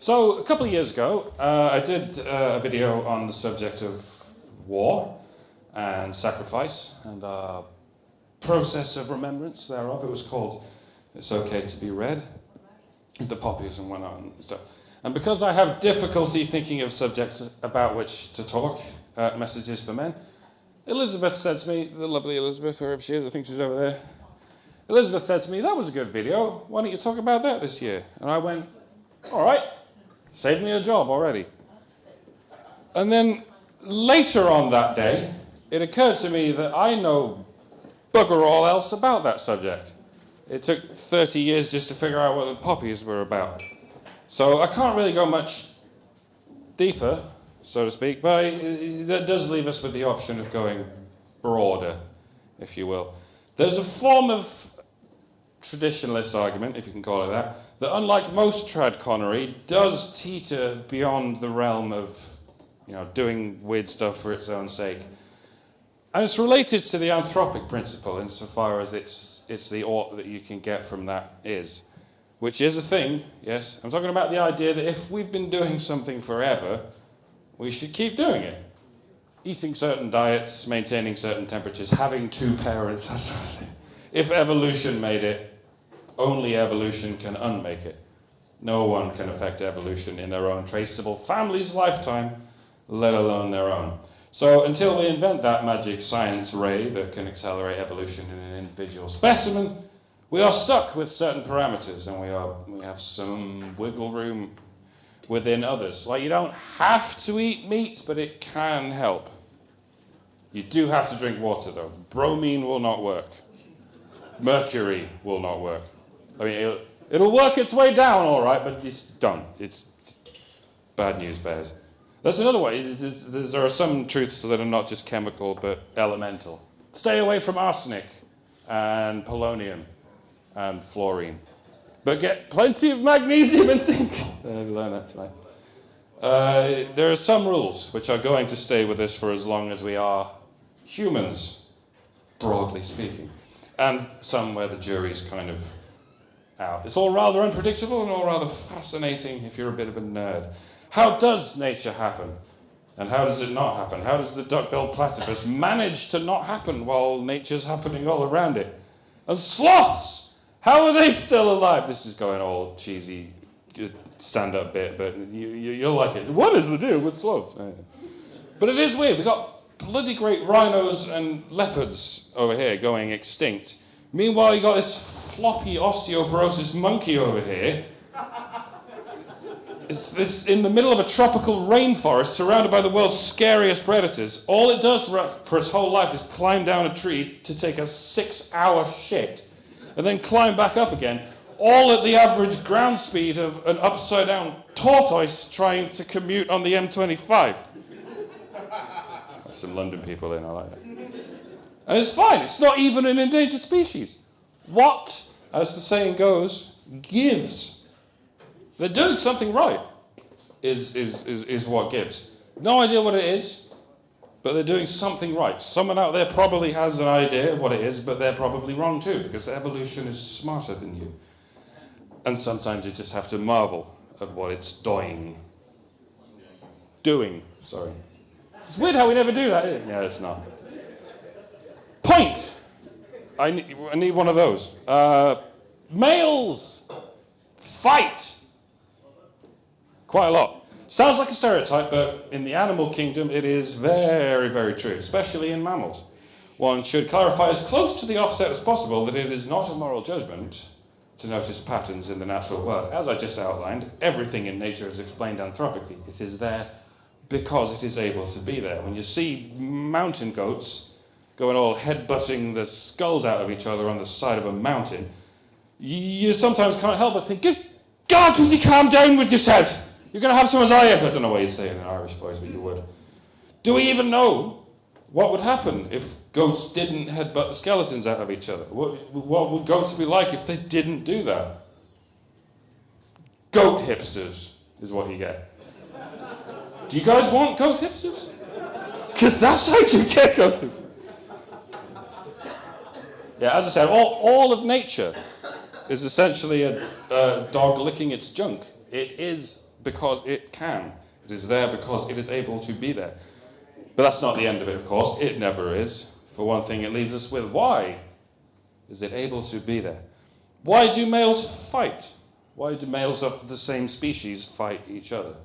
So, a couple of years ago, I did a video on the subject of war and sacrifice and process of remembrance thereof. It was called It's Okay to Be Read, the poppies and whatnot and stuff. And because I have difficulty thinking of subjects about which to talk, messages for men, Elizabeth said to me, the lovely Elizabeth, wherever she is, I think she's over there. Elizabeth said to me, that was a good video, why don't you talk about that this year? And I went, all right, saved me a job already. And then later on that day, it occurred to me that I know bugger all else about that subject. It took 30 years just to figure out what the poppies were about. So I can't really go much deeper, so to speak, but that does leave us with the option of going broader, if you will. There's a form of traditionalist argument, if you can call it that unlike most trad connery, does teeter beyond the realm of, doing weird stuff for its own sake. And it's related to the anthropic principle insofar as it's the ought that you can get from that is. Which is a thing, yes. I'm talking about the idea that if we've been doing something forever, we should keep doing it. Eating certain diets, maintaining certain temperatures, having two parents, that sort of thing. If evolution made it, only evolution can unmake it. No one can affect evolution in their own traceable family's lifetime, let alone their own. So until we invent that magic science ray that can accelerate evolution in an individual specimen, we are stuck with certain parameters, and we have some wiggle room within others. Like, you don't have to eat meat, but it can help. You do have to drink water, though. Bromine will not work. Mercury will not work. I mean, it'll work its way down, all right, but it's done. It's bad news bears. That's another way. There are some truths that are not just chemical, but elemental. Stay away from arsenic and polonium and fluorine. But get plenty of magnesium and zinc. I learned that tonight. There are some rules which are going to stay with us for as long as we are humans, broadly speaking. And some where the jury's kind of out. It's all rather unpredictable and all rather fascinating if you're a bit of a nerd. How does nature happen? And how does it not happen? How does the duck-billed platypus manage to not happen while nature's happening all around it? And sloths! How are they still alive? This is going all cheesy stand-up bit, but you'll like it. What is the deal with sloths? But it is weird. We've got bloody great rhinos and leopards over here going extinct. Meanwhile, you've got this floppy osteoporosis monkey over here. It's in the middle of a tropical rainforest surrounded by the world's scariest predators. All it does for its whole life is climb down a tree to take a 6-hour shit and then climb back up again, all at the average ground speed of an upside-down tortoise trying to commute on the M25. That's some London people in, I like that. And it's fine, it's not even an endangered species. What, as the saying goes, gives? They're doing something right, is what gives. No idea what it is, but they're doing something right. Someone out there probably has an idea of what it is, but they're probably wrong too, because evolution is smarter than you. And sometimes you just have to marvel at what it's doing. Sorry. It's weird how we never do that, isn't it? Yeah, it's not. Point! I need one of those. Males fight. Quite a lot. Sounds like a stereotype, but in the animal kingdom it is very, very true, especially in mammals. One should clarify as close to the offset as possible that it is not a moral judgment to notice patterns in the natural world. As I just outlined, everything in nature is explained anthropically. It is there because it is able to be there. When you see mountain goats going all head-butting the skulls out of each other on the side of a mountain, you sometimes can't help but think, good God, would you calm down with yourself? You're going to have some as I have. I don't know why you say it in an Irish voice, but you would. Do we even know what would happen if goats didn't headbutt the skeletons out of each other? What would goats be like if they didn't do that? Goat hipsters is what you get. Do you guys want goat hipsters? Because that's how you get goat hipsters. Yeah, as I said, all of nature is essentially a dog licking its junk. It is because it can. It is there because it is able to be there. But that's not the end of it, of course. It never is. For one thing, it leaves us with why is it able to be there? Why do males fight? Why do males of the same species fight each other?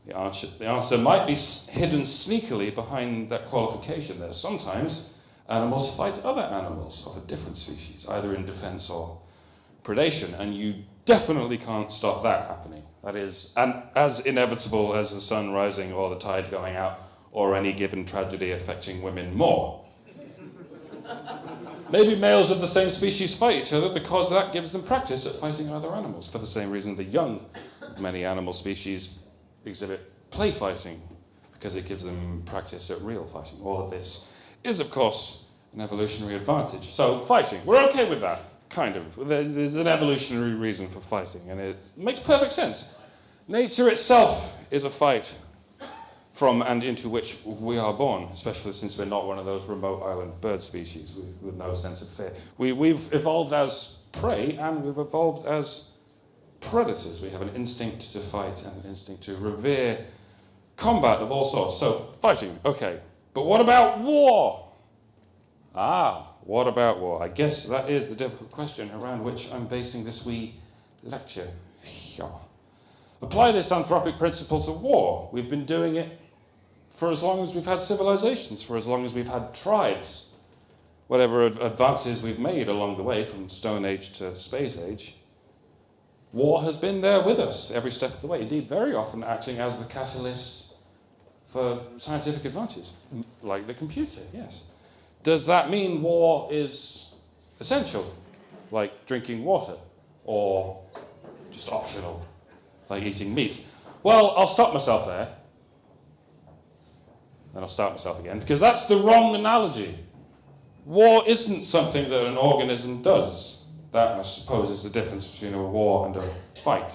The answer might be hidden sneakily behind that qualification there. Sometimes animals fight other animals of a different species, either in defense or predation, and you definitely can't stop that happening. That is as inevitable as the sun rising or the tide going out or any given tragedy affecting women more. Maybe males of the same species fight each other because that gives them practice at fighting other animals, for the same reason the young of many animal species exhibit play fighting, because it gives them practice at real fighting. All of this is, of course, an evolutionary advantage. So, fighting, we're okay with that, kind of. There's an evolutionary reason for fighting, and it makes perfect sense. Nature itself is a fight from and into which we are born, especially since we're not one of those remote island bird species with no sense of fear. We've evolved as prey, and we've evolved as predators. We have an instinct to fight and an instinct to revere combat of all sorts. So, fighting, okay. But what about war? What about war? I guess that is the difficult question around which I'm basing this wee lecture. Apply this anthropic principle to war. We've been doing it for as long as we've had civilizations, for as long as we've had tribes. Whatever advances we've made along the way, from Stone Age to Space Age, war has been there with us every step of the way. Indeed, very often acting as the catalyst for scientific advances, like the computer, yes. Does that mean war is essential, like drinking water, or just optional, like eating meat? Well, I'll stop myself there. Then I'll start myself again, because that's the wrong analogy. War isn't something that an organism does. That, I suppose, is the difference between a war and a fight.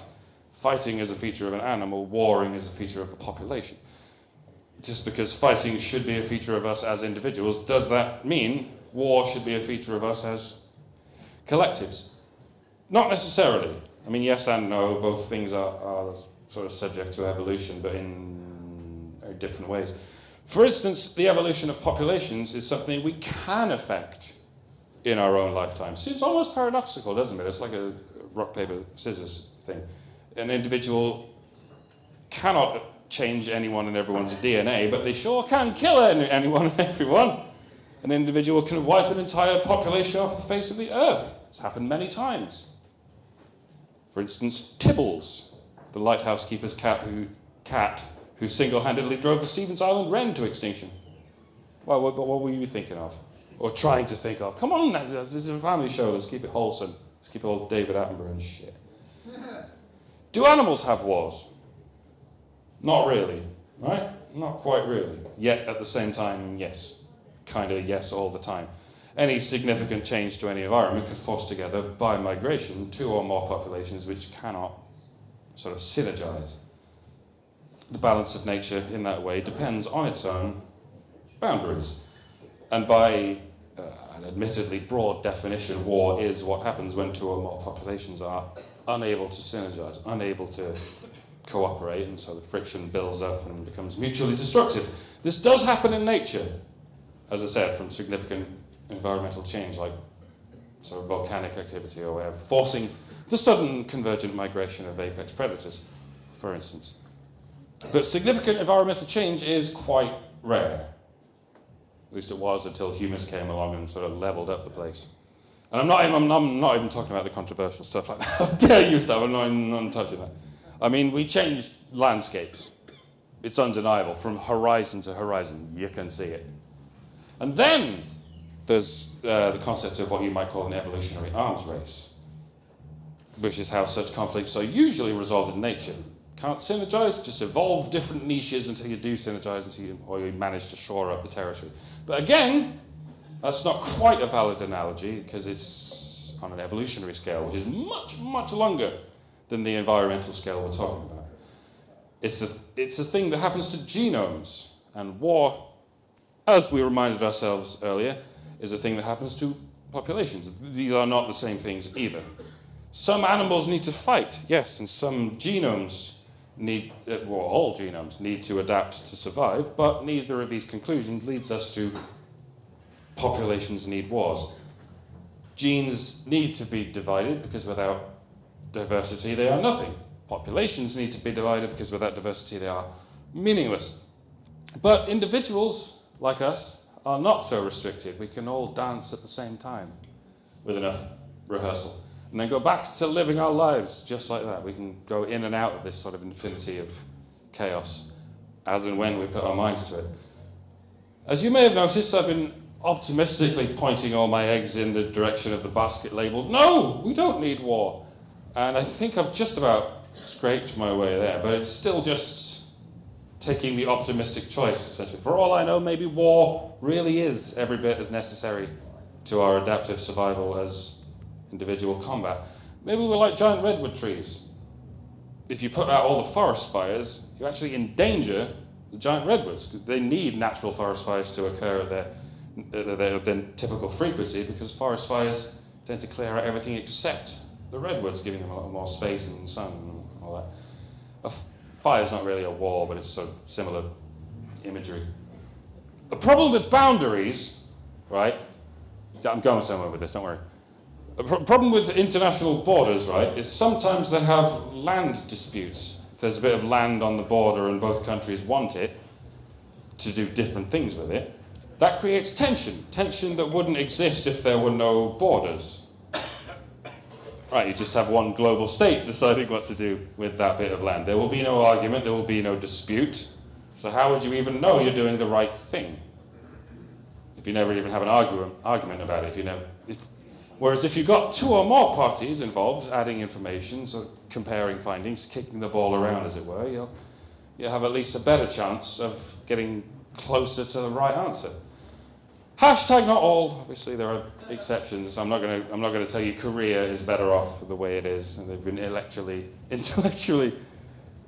Fighting is a feature of an animal, warring is a feature of the population. Just because fighting should be a feature of us as individuals, does that mean war should be a feature of us as collectives? Not necessarily. I mean, yes and no, both things are sort of subject to evolution, but in very different ways. For instance, the evolution of populations is something we can affect in our own lifetime. Seems almost paradoxical, doesn't it? It's like a rock, paper, scissors thing. An individual cannot change anyone and everyone's DNA, but they sure can kill anyone and everyone. An individual can wipe an entire population off the face of the earth. It's happened many times. For instance, Tibbles, the lighthouse keeper's cat who single-handedly drove the Stevens Island wren to extinction. Well, what were you thinking of? Or trying to think of? Come on, this is a family show, let's keep it wholesome. Let's keep it all David Attenborough and shit. Do animals have wars? Not really, right? Not quite really. Yet, at the same time, yes. Kind of yes all the time. Any significant change to any environment could force together, by migration, two or more populations which cannot sort of synergize. The balance of nature in that way depends on its own boundaries. And by an admittedly broad definition, war is what happens when two or more populations are unable to synergize, unable to cooperate, and so the friction builds up and becomes mutually destructive. This does happen in nature, as I said, from significant environmental change, like sort of volcanic activity or whatever, forcing the sudden convergent migration of apex predators, for instance. But significant environmental change is quite rare. At least it was until humans came along and sort of leveled up the place. And I'm not even talking about the controversial stuff like that. How dare you, Sam? I'm not even touching that. I mean, we changed landscapes. It's undeniable. From horizon to horizon, you can see it. And then there's the concept of what you might call an evolutionary arms race, which is how such conflicts are usually resolved in nature. Can't synergize, just evolve different niches until you do synergize, or you manage to shore up the territory. But again, that's not quite a valid analogy, because it's on an evolutionary scale, which is much, much longer than the environmental scale we're talking about. It's a thing that happens to genomes, and war, as we reminded ourselves earlier, is a thing that happens to populations. These are not the same things either. Some animals need to fight, yes, and some genomes need, well, all genomes need to adapt to survive, but neither of these conclusions leads us to populations need wars. Genes need to be divided because without diversity they are nothing. Populations need to be divided because without diversity they are meaningless. But individuals, like us, are not so restricted. We can all dance at the same time with enough rehearsal. And then go back to living our lives just like that. We can go in and out of this sort of infinity of chaos as and when we put our minds to it. As you may have noticed, I've been optimistically pointing all my eggs in the direction of the basket labelled, "No, we don't need war." And I think I've just about scraped my way there, but it's still just taking the optimistic choice, essentially. For all I know, maybe war really is every bit as necessary to our adaptive survival as individual combat. Maybe we're like giant redwood trees. If you put out all the forest fires, you actually endanger the giant redwoods. They need natural forest fires to occur at their typical frequency, because forest fires tend to clear out everything except the redwoods, giving them a lot more space and sun and all that. A fire's not really a war, but it's sort of similar imagery. The problem with boundaries, right? I'm going somewhere with this, don't worry. The problem with international borders, right, is sometimes they have land disputes. If there's a bit of land on the border and both countries want it to do different things with it, that creates tension that wouldn't exist if there were no borders. Right, you just have one global state deciding what to do with that bit of land. There will be no argument, there will be no dispute. So how would you even know you're doing the right thing if you never even have an argument about it? Whereas if you've got two or more parties involved, adding information, so comparing findings, kicking the ball around, as it were, you'll have at least a better chance of getting closer to the right answer. Hashtag not all. Obviously, there are exceptions. I'm not going to tell you Korea is better off the way it is, and they've been intellectually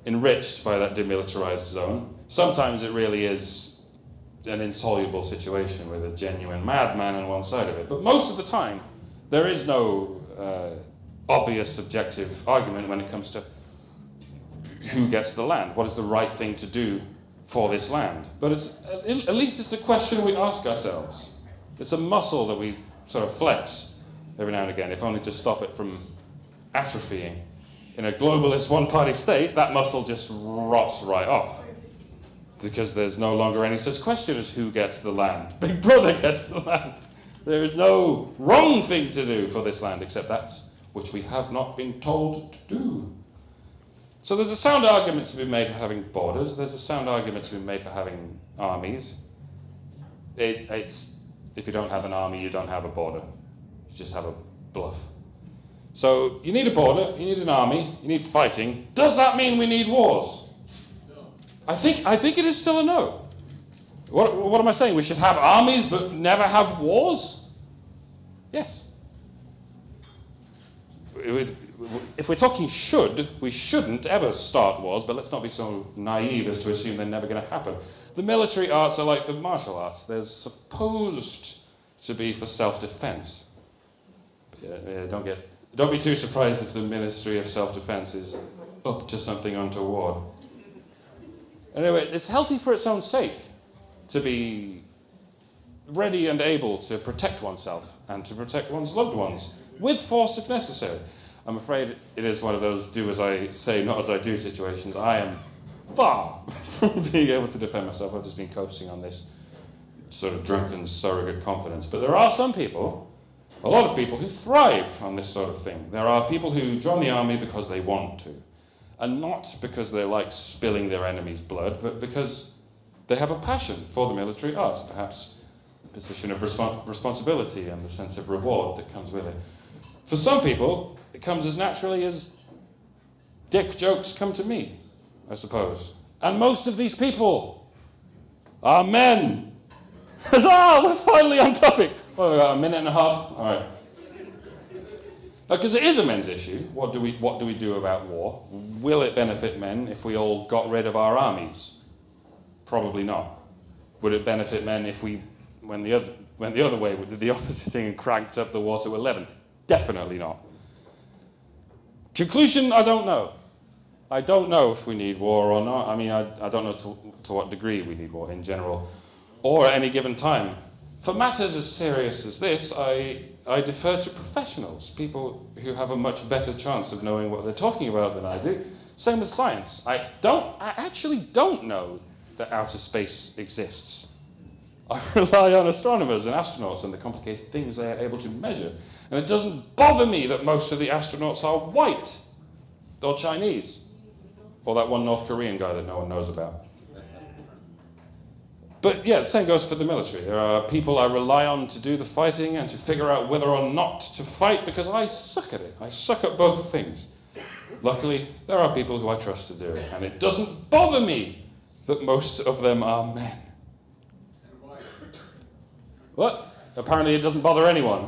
enriched by that demilitarized zone. Sometimes it really is an insoluble situation with a genuine madman on one side of it. But most of the time, there is no obvious objective argument when it comes to who gets the land, what is the right thing to do for this land. But at least it's a question we ask ourselves. It's a muscle that we sort of flex every now and again, if only to stop it from atrophying. In a globalist one-party state, that muscle just rots right off, because there's no longer any such question as who gets the land. Big Brother gets the land. There is no wrong thing to do for this land except that which we have not been told to do. So there's a sound argument to be made for having borders. There's a sound argument to be made for having armies. If you don't have an army, you don't have a border. You just have a bluff. So you need a border, you need an army, you need fighting. Does that mean we need wars? No. I think it is still a no. What am I saying? We should have armies but never have wars? Yes. If we're talking we shouldn't ever start wars, but let's not be so naive as to assume they're never going to happen. The military arts are like the martial arts. They're supposed to be for self-defense. Don't be too surprised if the Ministry of Self-Defense is up to something untoward. Anyway, it's healthy for its own sake to be ready and able to protect oneself and to protect one's loved ones, with force if necessary. I'm afraid it is one of those do as I say, not as I do situations. I am far from being able to defend myself. I've just been coasting on this sort of drunken surrogate confidence. But there are some people, a lot of people, who thrive on this sort of thing. There are people who join the army because they want to, and not because they like spilling their enemy's blood, but because they have a passion for the military arts, perhaps a position of responsibility and the sense of reward that comes with it. For some people, it comes as naturally as dick jokes come to me, I suppose. And most of these people are men. Huzzah! We're finally on topic. Well, we've got a minute and a half. All right. Because it is a men's issue. What do we do about war? Will it benefit men if we all got rid of our armies? Probably not. Would it benefit men if we went the other way, did the opposite thing and cranked up the war to 11? Definitely not. Conclusion, I don't know. I don't know if we need war or not. I mean, I don't know to what degree we need war in general, or at any given time. For matters as serious as this, I defer to professionals, people who have a much better chance of knowing what they're talking about than I do. Same with science. I actually don't know that outer space exists. I rely on astronomers and astronauts and the complicated things they are able to measure. And it doesn't bother me that most of the astronauts are white, or Chinese, or that one North Korean guy that no one knows about. But yeah, the same goes for the military. There are people I rely on to do the fighting and to figure out whether or not to fight because I suck at it. I suck at both things. Luckily, there are people who I trust to do it, and it doesn't bother me that most of them are men. What? Apparently it doesn't bother anyone.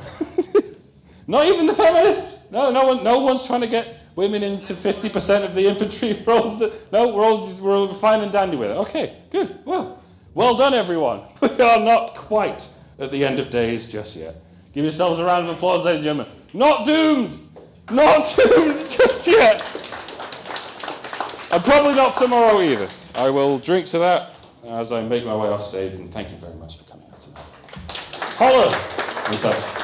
Not even the feminists. No one's trying to get women into 50% of the infantry roles. No, we're all fine and dandy with it. Okay, good. Well done, everyone. We are not quite at the end of days just yet. Give yourselves a round of applause, ladies and gentlemen. Not doomed. Not doomed just yet. And probably not tomorrow either. I will drink to that as I make my way off stage, and thank you very much for coming out tonight. Holler!